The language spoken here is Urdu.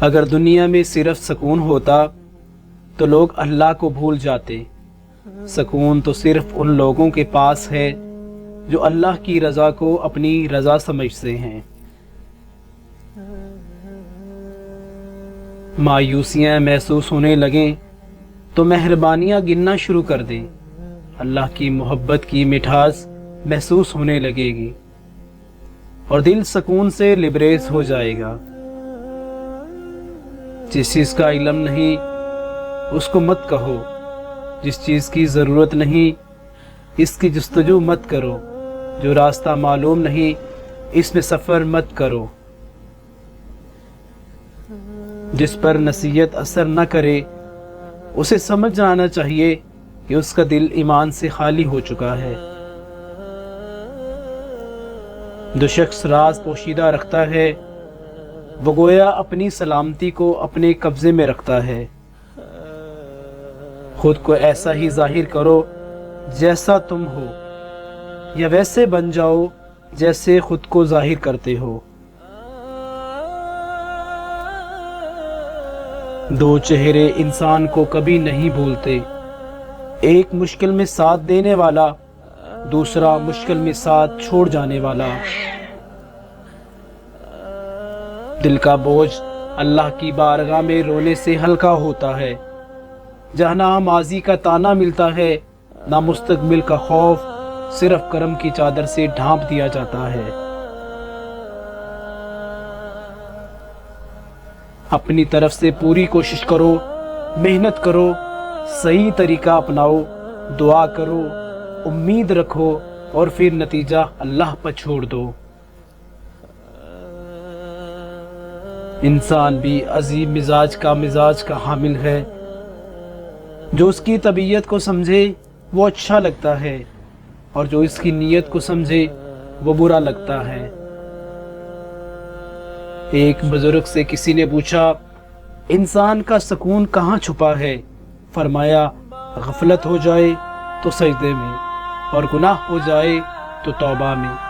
اگر دنیا میں صرف سکون ہوتا تو لوگ اللہ کو بھول جاتے۔ سکون تو صرف ان لوگوں کے پاس ہے جو اللہ کی رضا کو اپنی رضا سمجھتے ہیں۔ مایوسیاں محسوس ہونے لگیں تو مہربانیاں گننا شروع کر دیں۔ اللہ کی محبت کی مٹھاس محسوس ہونے لگے گی اور دل سکون سے لبریز ہو جائے گا۔ جس چیز کا علم نہیں اس کو مت کہو، جس چیز کی ضرورت نہیں اس کی جستجو مت کرو، جو راستہ معلوم نہیں اس میں سفر مت کرو۔ جس پر نصیحت اثر نہ کرے اسے سمجھ جانا چاہیے کہ اس کا دل ایمان سے خالی ہو چکا ہے۔ جو شخص راز پوشیدہ رکھتا ہے وہ گویا اپنی سلامتی کو اپنے قبضے میں رکھتا ہے۔ خود کو ایسا ہی ظاہر کرو جیسا تم ہو، یا ویسے بن جاؤ جیسے خود کو ظاہر کرتے ہو۔ دو چہرے انسان کو کبھی نہیں بھولتے، ایک مشکل میں ساتھ دینے والا، دوسرا مشکل میں ساتھ چھوڑ جانے والا۔ دل کا بوجھ اللہ کی بارگاہ میں رونے سے ہلکا ہوتا ہے۔ جہاں نہ ماضی کا تانا ملتا ہے نہ مستقبل کا خوف، صرف کرم کی چادر سے ڈھانپ دیا جاتا ہے۔ اپنی طرف سے پوری کوشش کرو، محنت کرو، صحیح طریقہ اپناؤ، دعا کرو، امید رکھو اور پھر نتیجہ اللہ پر چھوڑ دو۔ انسان بھی عظیم مزاج کا حامل ہے۔ جو اس کی طبیعت کو سمجھے وہ اچھا لگتا ہے اور جو اس کی نیت کو سمجھے وہ برا لگتا ہے۔ ایک بزرگ سے کسی نے پوچھا، انسان کا سکون کہاں چھپا ہے؟ فرمایا، غفلت ہو جائے تو سجدے میں اور گناہ ہو جائے تو توبہ میں۔